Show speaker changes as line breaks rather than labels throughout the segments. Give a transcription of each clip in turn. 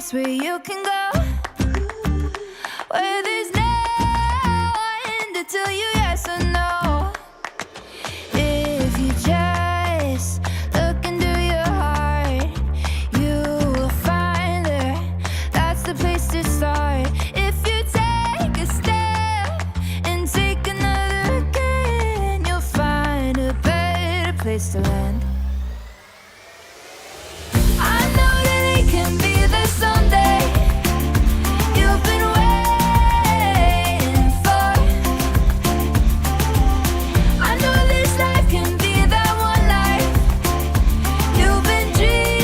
place where you can go, where there's no one to tell you yes or no. If you just look into your heart, you will find there. That's the place to start. If you take a step and take another again, you'll find a better place to land. I know that it can be there someday. You've been waiting for. I know this life can be that one life you've been dreaming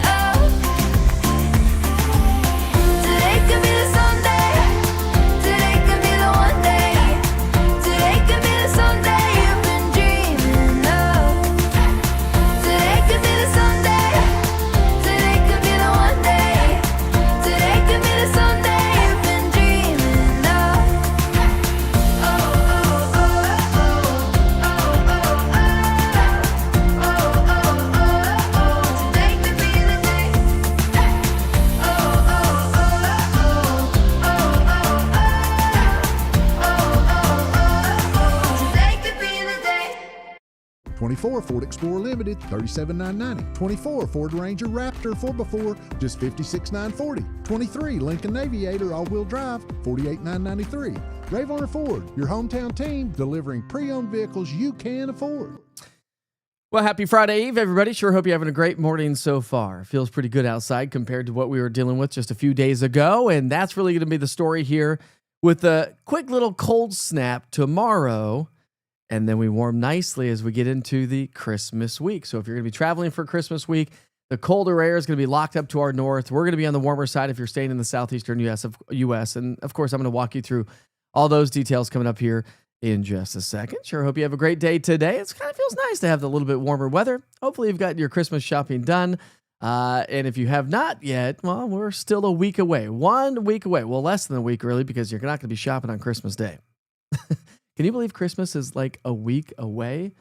of. Today could be the someday. Today could be the one day. Today could be the someday you've been dreaming of. Today could be the someday. Today could be the one day. Today could be the someday you've been dreaming of. Oh, oh, oh, oh, oh, oh, oh, oh, oh. Today could be the day. Oh, oh, oh, oh, oh, today could be the day.
24 Ford Explorer Limited, $37,990. 24 Ford Ranger Raptor 4x4, just $56,940. 23 Lincoln Aviator all-wheel drive, $48,993. Rayvon Ford, your hometown team, delivering pre-owned vehicles you can afford.
Well, happy Friday Eve, everybody. Sure hope you're having a great morning so far. Feels pretty good outside compared to what we were dealing with just a few days ago, and that's really going to be the story here with a quick little cold snap tomorrow, and then we warm nicely as we get into the Christmas week. So if you're going to be traveling for Christmas week, the colder air is going to be locked up to our north. We're going to be on the warmer side if you're staying in the southeastern U.S. And of course, I'm going to walk you through all those details coming up here in just a second. Sure hope you have a great day today. It kind of feels nice to have the little bit warmer weather. Hopefully you've got your Christmas shopping done. And if you have not yet, well, we're still a week away. 1 week away. Well, less than a week, really, because you're not going to be shopping on Christmas Day. Can you believe Christmas is like a week away?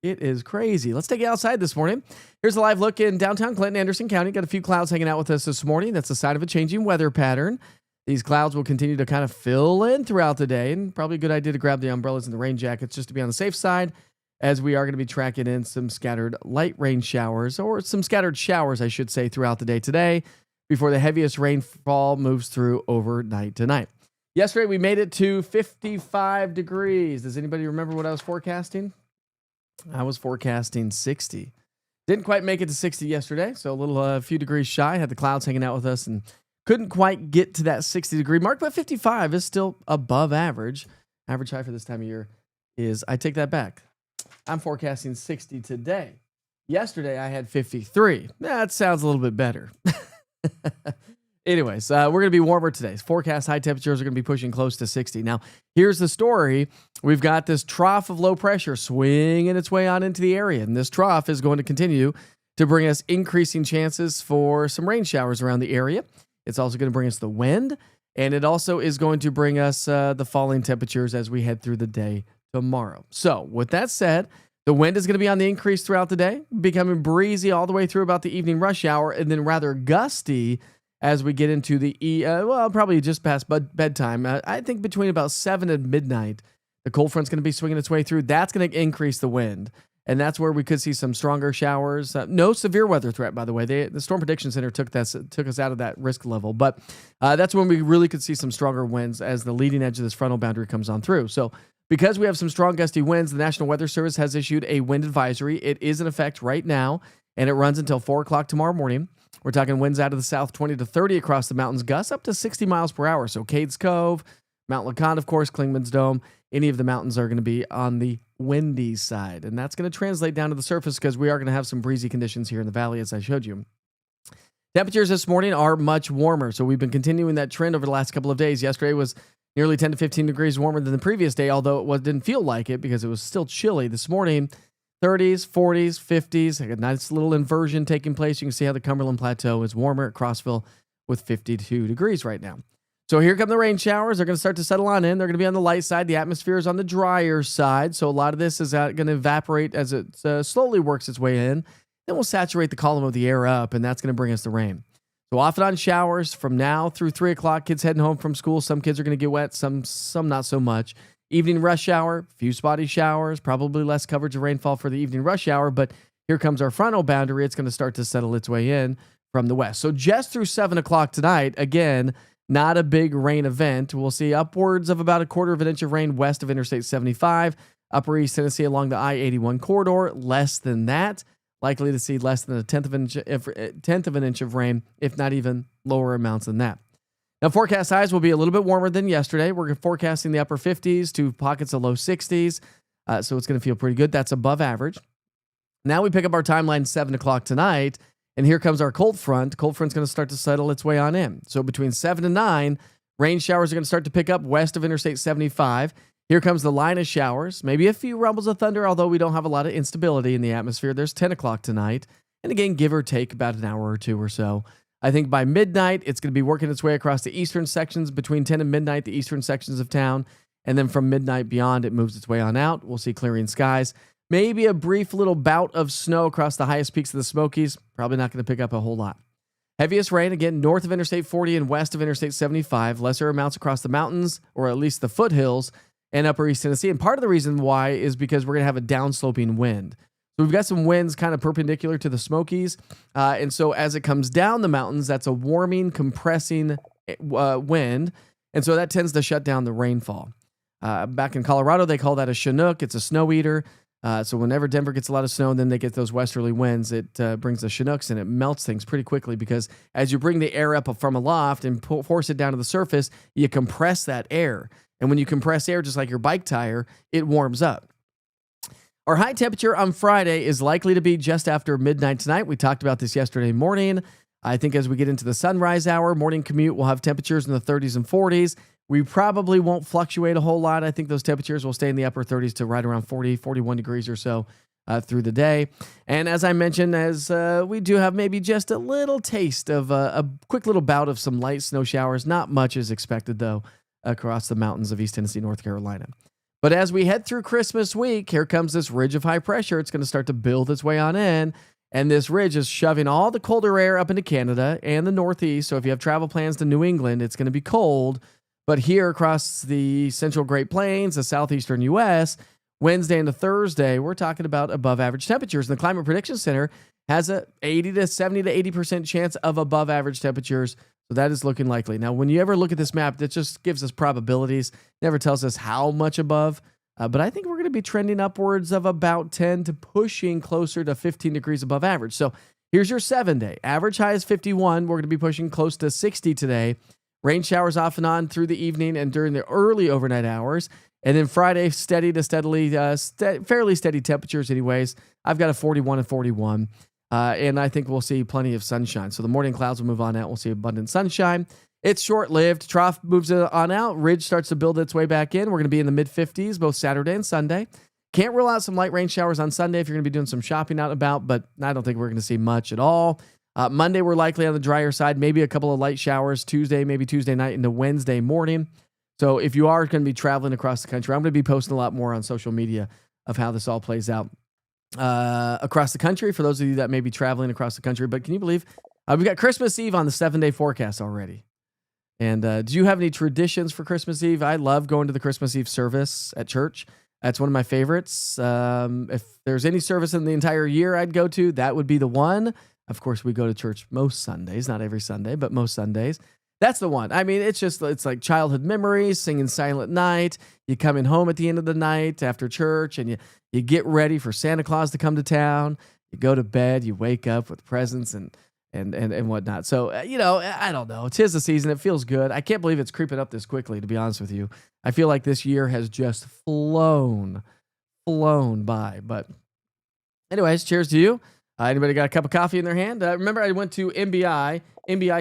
It is crazy. Let's take you outside this morning. Here's a live look in downtown Clinton, Anderson County. Got a few clouds hanging out with us this morning. That's the sign of a changing weather pattern. These clouds will continue to kind of fill in throughout the day, and probably a good idea to grab the umbrellas and the rain jackets just to be on the safe side, as we are going to be tracking in some scattered light rain showers, or some scattered showers, I should say, throughout the day today, before the heaviest rainfall moves through overnight tonight. Yesterday, we made it to 55 degrees. Does anybody remember what I was forecasting? I was forecasting 60. Didn't quite make it to 60 yesterday, so a few degrees shy. Had the clouds hanging out with us and couldn't quite get to that 60-degree mark, but 55 is still above average. Average high for this time of year is, I take that back. I'm forecasting 60 today. Yesterday, I had 53. That sounds a little bit better. Anyways, we're going to be warmer today. Forecast high temperatures are going to be pushing close to 60. Now, here's the story. We've got this trough of low pressure swinging its way on into the area, and this trough is going to continue to bring us increasing chances for some rain showers around the area. It's also going to bring us the wind, and it also is going to bring us the falling temperatures as we head through the day tomorrow. So, with that said, the wind is going to be on the increase throughout the day, becoming breezy all the way through about the evening rush hour, and then rather gusty as we get into the, probably just past bedtime. I think between about 7 and midnight, the cold front's going to be swinging its way through. That's going to increase the wind, and that's where we could see some stronger showers. No severe weather threat, by the way. The Storm Prediction Center took us out of that risk level, but that's when we really could see some stronger winds as the leading edge of this frontal boundary comes on through. So because we have some strong gusty winds, the National Weather Service has issued a wind advisory. It is in effect right now, and it runs until 4 o'clock tomorrow morning. We're talking winds out of the south 20 to 30 across the mountains, gusts up to 60 miles per hour. So Cades Cove, Mount LeConte, of course, Klingman's Dome, any of the mountains are going to be on the windy side. And that's going to translate down to the surface because we are going to have some breezy conditions here in the valley, as I showed you. Temperatures this morning are much warmer. So we've been continuing that trend over the last couple of days. Yesterday was nearly 10 to 15 degrees warmer than the previous day, although didn't feel like it because it was still chilly. This morning, 30s, 40s, 50s, a nice little inversion taking place. You can see how the Cumberland Plateau is warmer at Crossville with 52 degrees right now. So here come the rain showers. They're going to start to settle on in. They're going to be on the light side. The atmosphere is on the drier side. So a lot of this is going to evaporate as it slowly works its way in. Then we'll saturate the column of the air up, and that's going to bring us the rain. So off and on showers from now through 3 o'clock. Kids heading home from school. Some kids are going to get wet, some not so much. Evening rush hour, few spotty showers, probably less coverage of rainfall for the evening rush hour, but here comes our frontal boundary. It's going to start to settle its way in from the west. So just through 7 o'clock tonight, again, not a big rain event. We'll see upwards of about 1/4 of an inch of rain west of Interstate 75, upper East Tennessee along the I-81 corridor, less than that. Likely to see less than a tenth of an inch of rain, if not even lower amounts than that. Now, forecast highs will be a little bit warmer than yesterday. We're forecasting the upper 50s to pockets of low 60s, so it's going to feel pretty good. That's above average. Now we pick up our timeline 7 o'clock tonight, and here comes our cold front. Cold front's going to start to settle its way on in. So between 7 and 9, rain showers are going to start to pick up west of Interstate 75. Here comes the line of showers, maybe a few rumbles of thunder, although we don't have a lot of instability in the atmosphere. There's 10 o'clock tonight. And again, give or take about an hour or two or so. I think by midnight, it's going to be working its way across the eastern sections. Between 10 and midnight, the eastern sections of town. And then from midnight beyond, it moves its way on out. We'll see clearing skies. Maybe a brief little bout of snow across the highest peaks of the Smokies. Probably not going to pick up a whole lot. Heaviest rain, again, north of Interstate 40 and west of Interstate 75. Lesser amounts across the mountains, or at least the foothills, and upper East Tennessee. And part of the reason why is because we're going to have a downsloping wind. So we've got some winds kind of perpendicular to the Smokies. And so as it comes down the mountains, that's a warming, compressing wind. And so that tends to shut down the rainfall. Back in Colorado, they call that a Chinook. It's a snow eater. So whenever Denver gets a lot of snow, and then they get those westerly winds, it brings the Chinooks and it melts things pretty quickly because as you bring the air up from aloft and force it down to the surface, you compress that air. And when you compress air, just like your bike tire, it warms up. Our high temperature on Friday is likely to be just after midnight tonight. We talked about this yesterday morning. I think as we get into the sunrise hour, morning commute, we'll have temperatures in the 30s and 40s. We probably won't fluctuate a whole lot. I think those temperatures will stay in the upper 30s to right around 40, 41 degrees or so through the day. And as I mentioned, as we do have maybe just a little taste of a quick little bout of some light snow showers. Not much is expected, though, across the mountains of East Tennessee, North Carolina. But as we head through Christmas week, here comes this ridge of high pressure. It's going to start to build its way on in. And this ridge is shoving all the colder air up into Canada and the Northeast. So if you have travel plans to New England, it's going to be cold. But here across the central Great Plains, the southeastern U.S., Wednesday into Thursday, we're talking about above average temperatures. And the Climate Prediction Center has a 80 to 70 to 80% chance of above average temperatures. So that is looking likely. Now, when you ever look at this map, that just gives us probabilities. Never tells us how much above. But I think we're going to be trending upwards of about 10 to pushing closer to 15 degrees above average. So here's your 7-day. Average high is 51. We're going to be pushing close to 60 today. Rain showers off and on through the evening and during the early overnight hours. And then Friday, steady to steadily, fairly steady temperatures anyways. I've got a 41 and 41. And I think we'll see plenty of sunshine. So the morning clouds will move on out. We'll see abundant sunshine. It's short-lived. Trough moves on out. Ridge starts to build its way back in. We're going to be in the mid-50s both Saturday and Sunday. Can't rule out some light rain showers on Sunday if you're going to be doing some shopping out and about, but I don't think we're going to see much at all. Monday, we're likely on the drier side. Maybe a couple of light showers Tuesday, maybe Tuesday night into Wednesday morning. So if you are going to be traveling across the country, I'm going to be posting a lot more on social media of how this all plays out across the country for those of you that may be traveling across the country. But can you believe we've got Christmas Eve on the 7-day forecast already? And do you have any traditions for Christmas Eve? I love going to the Christmas Eve service at church. That's one of my favorites. If there's any service in the entire year I'd go to, that would be the one. Of course, we go to church most Sundays, not every Sunday, but most Sundays. That's the one. I mean, it's like childhood memories, singing Silent Night. You coming home at the end of the night after church, and you get ready for Santa Claus to come to town. You go to bed, you wake up with presents and whatnot. So, I don't know. 'Tis the season. It feels good. I can't believe it's creeping up this quickly, to be honest with you. I feel like this year has just flown by. But anyways, cheers to you. Anybody got a cup of coffee in their hand? Remember, I went to MBI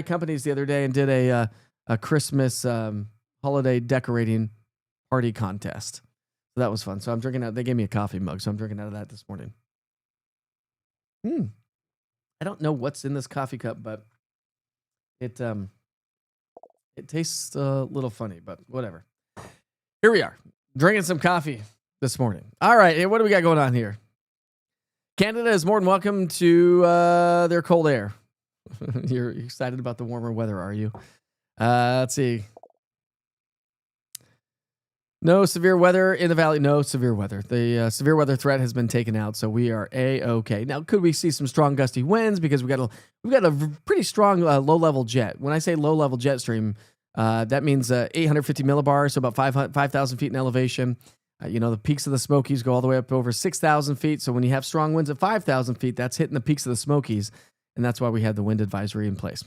Companies the other day and did a Christmas holiday decorating party contest. So that was fun. So I'm drinking out. They gave me a coffee mug, so I'm drinking out of that this morning. I don't know what's in this coffee cup, but it tastes a little funny, but whatever. Here we are, drinking some coffee this morning. All right, hey, what do we got going on here? Canada is more than welcome to their cold air. You're excited about the warmer weather, are you? Let's see. No severe weather in the valley. No severe weather. The severe weather threat has been taken out, so we are A-okay. Now, could we see some strong gusty winds because we've got a pretty strong low-level jet. When I say low-level jet stream, that means 850 millibars, so about 5,000 feet in elevation. The peaks of the Smokies go all the way up over 6,000 feet. So when you have strong winds at 5,000 feet, that's hitting the peaks of the Smokies, and that's why we had the wind advisory in place.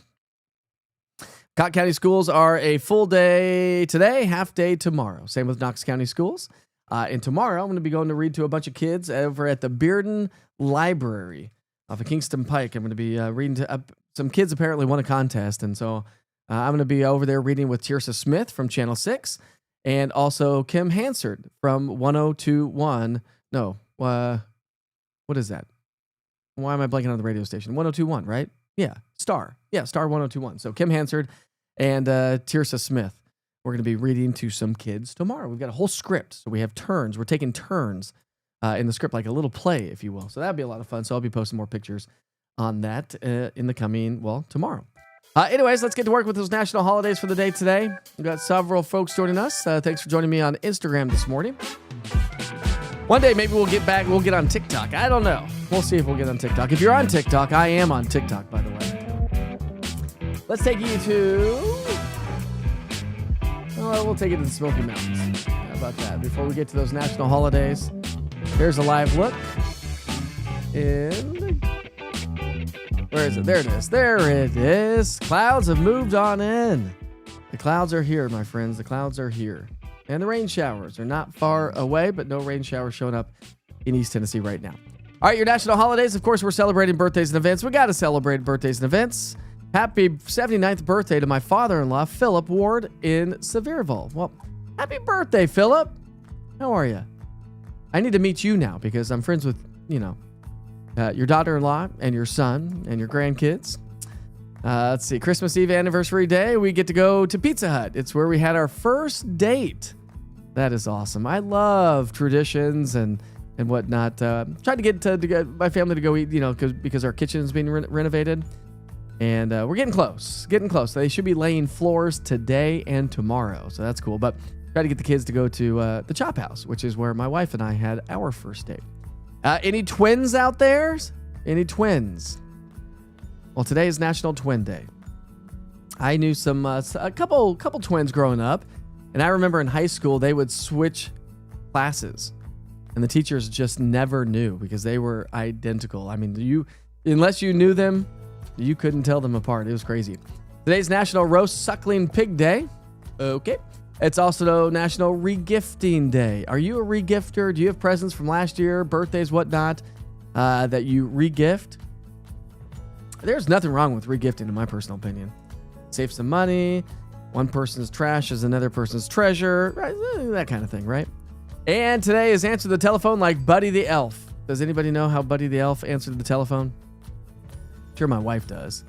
Cotton County schools are a full day today, half day tomorrow. Same with Knox County schools. And tomorrow, I'm going to be going to read to a bunch of kids over at the Bearden Library off of Kingston Pike. I'm going to be reading to some kids apparently won a contest. And so I'm going to be over there reading with Tirsa Smith from Channel 6 and also Kim Hansard from 1021. No, what is that? Why am I blanking on the radio station? 1021, right? Yeah, Star. Yeah, Star 1021. So Kim Hansard and Tirsa Smith. We're going to be reading to some kids tomorrow. We've got a whole script, so we have turns. We're taking turns in the script, like a little play, if you will. So that'll be a lot of fun. So I'll be posting more pictures on that in the coming, tomorrow. Anyways, let's get to work with those national holidays for the day today. We've got several folks joining us. Thanks for joining me on Instagram this morning. One day, maybe we'll get on TikTok. I don't know. We'll see if we'll get on TikTok. If you're on TikTok, I am on TikTok, by the way. Let's take you to... we'll take it to the Smoky Mountains. How about that? Before we get to those national holidays, here's a live look. Where is it? There it is. There it is. Clouds have moved on in. The clouds are here, my friends. The clouds are here. And the rain showers are not far away, but no rain showers showing up in East Tennessee right now. All right, your national holidays. Of course, we're celebrating birthdays and events. We got to celebrate birthdays and events. Happy 79th birthday to my father-in-law, Philip Ward in Sevierville. Well, happy birthday, Philip. How are you? I need to meet you now because I'm friends with, your daughter-in-law and your son and your grandkids. Let's see. Christmas Eve anniversary day, we get to go to Pizza Hut. It's where we had our first date. That is awesome. I love traditions and whatnot. Trying to get my family to go eat, because our kitchen is being renovated. And we're getting close. They should be laying floors today and tomorrow. So that's cool. But try to get the kids to go to the Chop House, which is where my wife and I had our first date. Any twins out there? Any twins? Well, today is National Twin Day. I knew a couple twins growing up. And I remember in high school, they would switch classes. And the teachers just never knew because they were identical. I mean, unless you knew them, you couldn't tell them apart. It was crazy. Today's National Roast Suckling Pig Day. Okay. It's also National Regifting Day. Are you a regifter? Do you have presents from last year, birthdays, whatnot, that you regift? There's nothing wrong with regifting, in my personal opinion. Save some money. One person's trash is another person's treasure. Right? That kind of thing, right? And today is Answer the Telephone like Buddy the Elf. Does anybody know how Buddy the Elf answered the telephone? Sure, my wife does.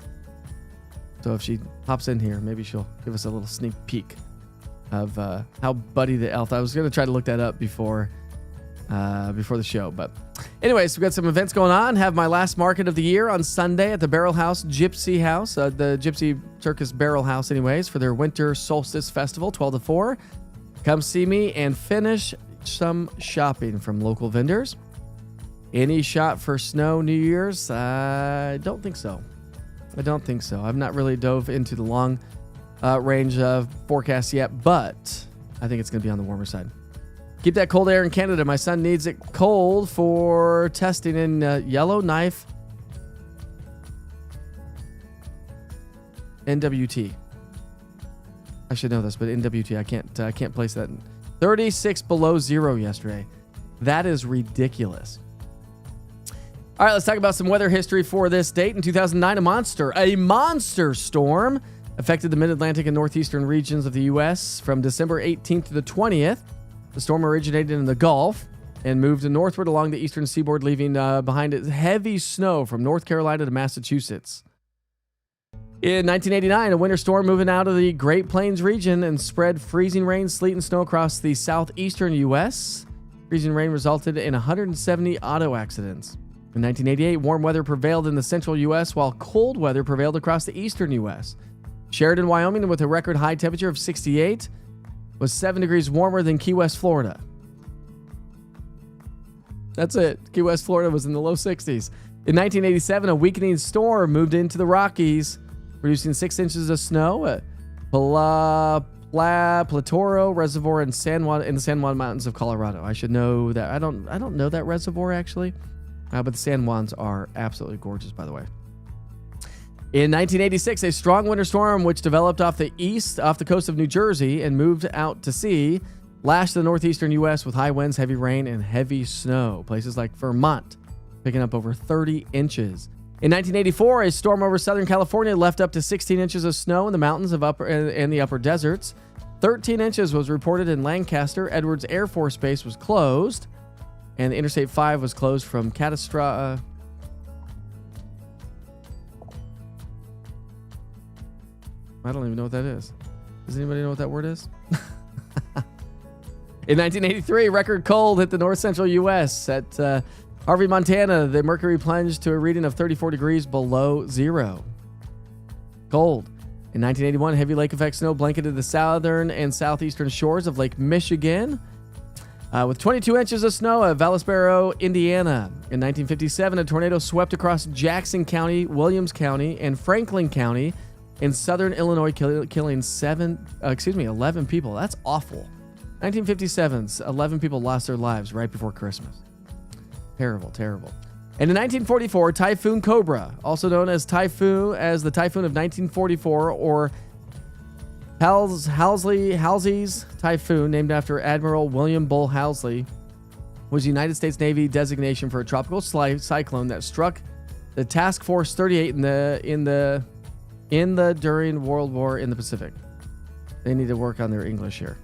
So if she hops in here, maybe she'll give us a little sneak peek of how Buddy the Elf. I was going to try to look that up before the show. But anyways, we've got some events going on. Have my last market of the year on Sunday at the Barrel House Gypsy House, the Gypsy Circus Barrel House anyways, for their Winter Solstice Festival, 12 to 4. Come see me and finish some shopping from local vendors. Any shot for snow New Year's? I don't think so. I've not really dove into the long range of forecasts yet, but I think it's going to be on the warmer side. Keep that cold air in Canada. My son needs it cold for testing in Yellowknife NWT. I should know this, but NWT, I can't place that. 36 below zero yesterday. That is ridiculous. All right, let's talk about some weather history for this date. In 2009, a monster storm affected the mid-Atlantic and northeastern regions of the U.S. from December 18th to the 20th. The storm originated in the Gulf and moved northward along the eastern seaboard, leaving behind it heavy snow from North Carolina to Massachusetts. In 1989, a winter storm moving out of the Great Plains region and spread freezing rain, sleet, and snow across the southeastern U.S. Freezing rain resulted in 170 auto accidents. In 1988, warm weather prevailed in the central U.S., while cold weather prevailed across the eastern U.S. Sheridan, Wyoming, with a record high temperature of 68, was 7 degrees warmer than Key West, Florida. That's it. Key West, Florida was in the low 60s. In 1987, a weakening storm moved into the Rockies, producing 6 inches of snow at Platoro Reservoir in the San Juan Mountains of Colorado. I should know that. I don't know that reservoir actually, but the San Juans are absolutely gorgeous, by the way. In 1986, a strong winter storm which developed off the coast of New Jersey and moved out to sea, lashed the northeastern U.S. with high winds, heavy rain, and heavy snow. Places like Vermont picking up over 30 inches. In 1984, a storm over Southern California left up to 16 inches of snow in the mountains of the upper deserts. 13 inches was reported in Lancaster. Edwards Air Force Base was closed, and the Interstate 5 was closed from catastrophic. I don't even know what that is. Does anybody know what that word is? In 1983, record cold hit the north central U.S. At Harvey, Montana, the mercury plunged to a reading of 34 degrees below zero. Cold. In 1981, heavy lake effect snow blanketed the southern and southeastern shores of Lake Michigan, with 22 inches of snow at Vallisboro, Indiana. In 1957, a tornado swept across Jackson County, Williams County, and Franklin County in southern Illinois, killing 11 people. That's awful. 1957, 11 people lost their lives right before Christmas. Terrible, terrible. And in 1944, Typhoon Cobra, also known as the Typhoon of 1944, or Halsey's Typhoon, named after Admiral William Bull Halsey, was the United States Navy designation for a tropical cyclone that struck the Task Force 38 during World War in the Pacific. They need to work on their English here.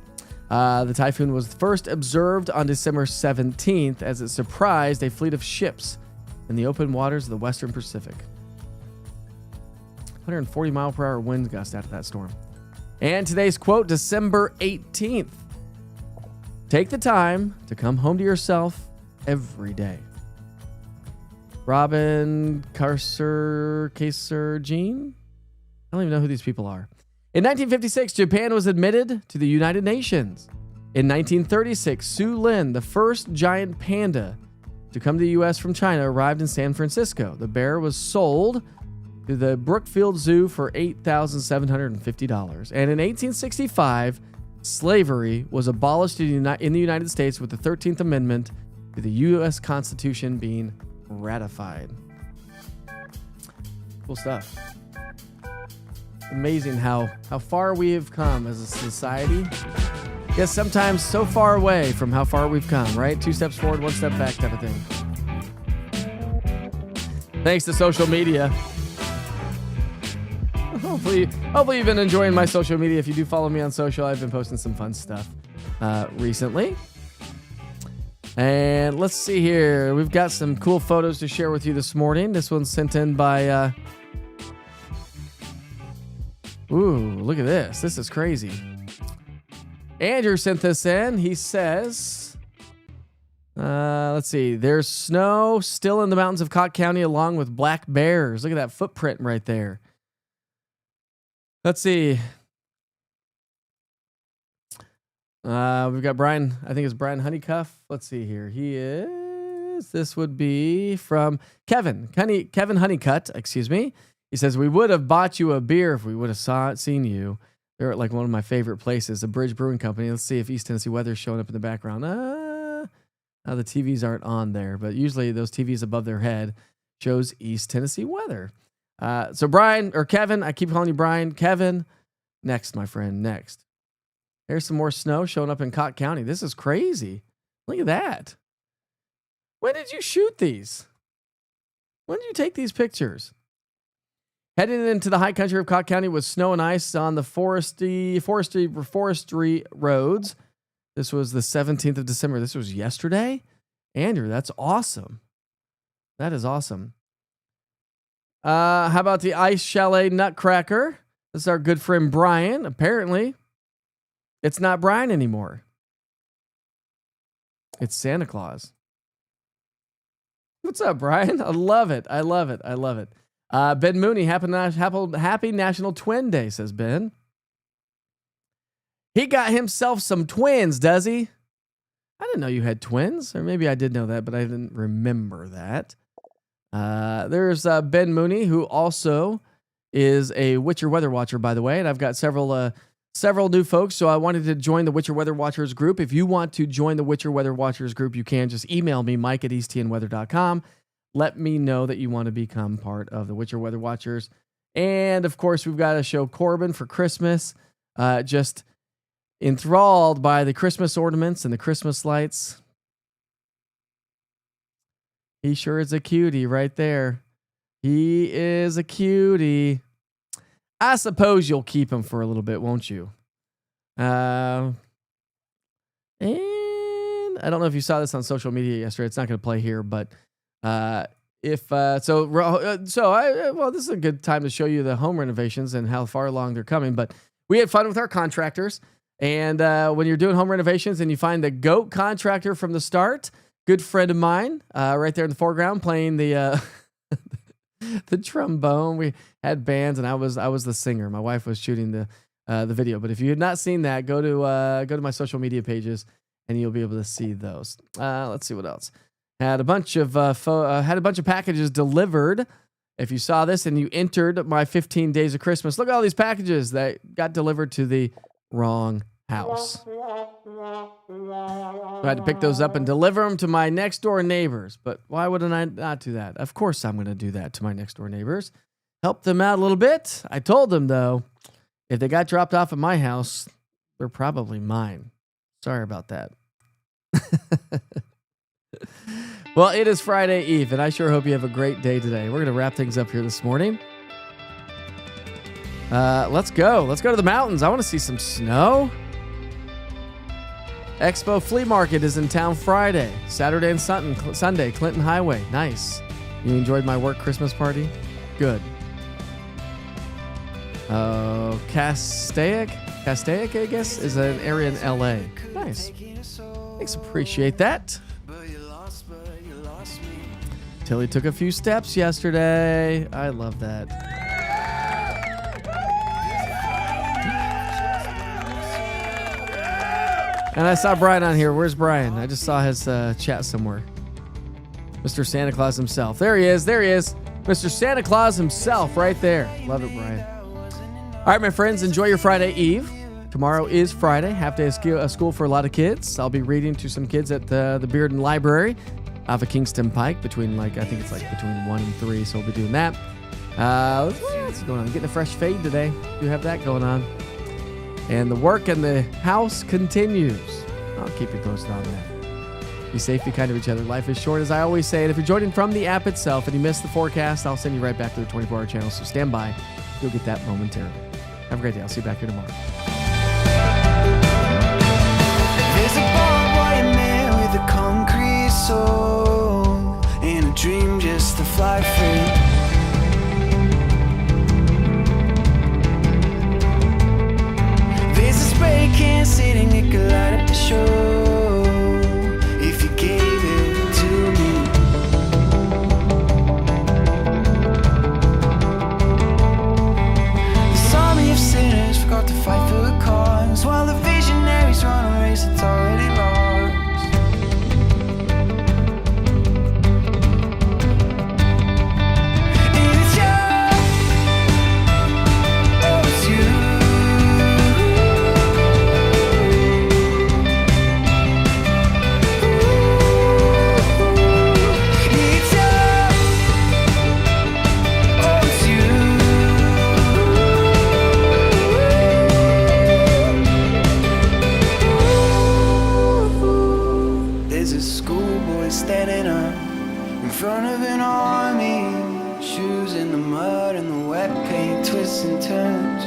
The typhoon was first observed on December 17th as it surprised a fleet of ships in the open waters of the Western Pacific. 140 mile per hour wind gust out of that storm. And today's quote, December 18th. Take the time to come home to yourself every day. Robin Kaser-Jean? I don't even know who these people are. In 1956, Japan was admitted to the United Nations. In 1936, Su Lin, the first giant panda to come to the U.S. from China, arrived in San Francisco. The bear was sold to the Brookfield Zoo for $8,750. And in 1865, slavery was abolished in the United States with the 13th Amendment to the U.S. Constitution being ratified. Cool stuff. Amazing how far we have come as a society. Yes, sometimes so far away from how far we've come, right? 2 steps forward, 1 step back type of thing. Thanks to social media. Hopefully you've been enjoying my social media. If you do follow me on social, I've been posting some fun stuff recently. And let's see here. We've got some cool photos to share with you this morning. This one's sent in by... Ooh, look at this. This is crazy. Andrew sent this in. He says, let's see. There's snow still in the mountains of Cott County along with black bears. Look at that footprint right there. Let's see. We've got Brian. I think it's Brian Honeycuff. Let's see here. This would be from Kevin Honeycutt, excuse me. He says, we would have bought you a beer if we would have seen you. They're at like one of my favorite places, the Bridge Brewing Company. Let's see if East Tennessee weather is showing up in the background. The TVs aren't on there, but usually those TVs above their head shows East Tennessee weather. So Brian, or Kevin, I keep calling you Brian. Kevin, next, my friend, next. There's some more snow showing up in Cott County. This is crazy. Look at that. When did you shoot these? When did you take these pictures? Heading into the high country of Cott County with snow and ice on the forestry roads. This was the 17th of December. This was yesterday. Andrew, that's awesome. That is awesome. How about the Ice Chalet Nutcracker? This is our good friend Brian. Apparently, it's not Brian anymore. It's Santa Claus. What's up, Brian? I love it. I love it. I love it. Ben Mooney, happy National Twin Day, says Ben. He got himself some twins, does he? I didn't know you had twins, or maybe I did know that, but I didn't remember that. There's Ben Mooney, who also is a Witcher Weather Watcher, by the way, and I've got several new folks, so I wanted to join the Witcher Weather Watchers group. If you want to join the Witcher Weather Watchers group, you can just email me, mike@eastnweather.com. Let me know that you want to become part of the Witcher Weather Watchers. And, of course, we've got to show Corbin for Christmas. Just enthralled by the Christmas ornaments and the Christmas lights. He sure is a cutie right there. He is a cutie. I suppose you'll keep him for a little bit, won't you? And I don't know if you saw this on social media yesterday. It's not going to play here, but this is a good time to show you the home renovations and how far along they're coming. But we had fun with our contractors. And when you're doing home renovations and you find the GOAT contractor from the start, good friend of mine, right there in the foreground playing the the trombone. We had bands, and I was the singer. My wife was shooting the video. But if you have not seen that, go to my social media pages, and you'll be able to see those. Let's see what else. Had a bunch of packages delivered. If you saw this and you entered my 15 days of Christmas, look at all these packages that got delivered to the wrong house. I had to pick those up and deliver them to my next door neighbors. But why wouldn't I not do that? Of course I'm going to do that to my next door neighbors. Help them out a little bit. I told them, though, if they got dropped off at my house, they're probably mine. Sorry about that. Well, it is Friday Eve, and I sure hope you have a great day today. We're going to wrap things up here this morning. Let's go. Let's go to the mountains. I want to see some snow. Expo Flea Market is in town Friday, Saturday and Sunday, Clinton Highway. Nice. You enjoyed my work Christmas party? Good. Castaic, I guess, is an area in LA. Nice. Thanks, appreciate that. Tilly took a few steps yesterday. I love that. And I saw Brian on here. Where's Brian? I just saw his chat somewhere. Mr. Santa Claus himself. There he is. There he is. Mr. Santa Claus himself right there. Love it, Brian. All right, my friends, enjoy your Friday Eve. Tomorrow is Friday, half day of school for a lot of kids. I'll be reading to some kids at the Bearden Library off of Kingston Pike between 1 and 3. So we'll be doing that. What's going on? Getting a fresh fade today. Do have that going on. And the work in the house continues. I'll keep you posted on that. Be safe, be kind to each other. Life is short, as I always say. And if you're joining from the app itself and you missed the forecast, I'll send you right back to the 24-hour channel. So stand by. You'll get that momentarily. Have a great day. I'll see you back here tomorrow.
There's a barbed wire man with a concrete soul and a dream just to fly free. Spray can sitting, it could light up the show if you gave it to me. This army of sinners forgot to fight for the cause, while the visionaries run a race that's already lost. Standing up in front of an army, shoes in the mud and the wet paint, twists and turns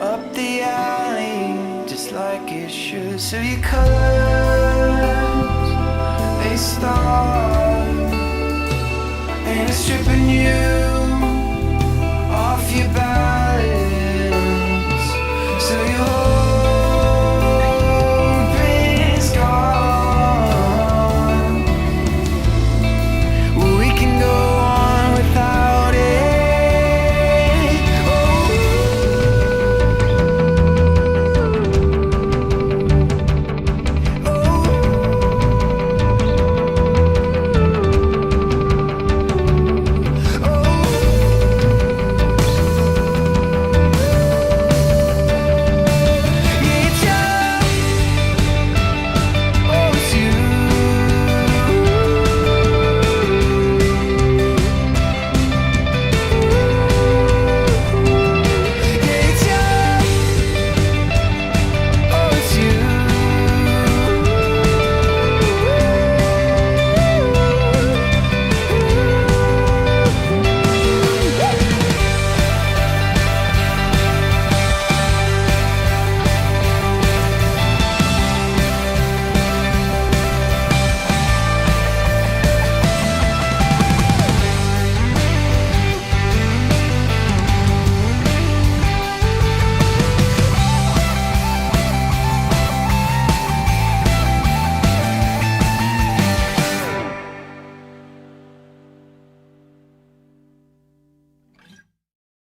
up the alley just like it should. So your colors, they start and it's stripping you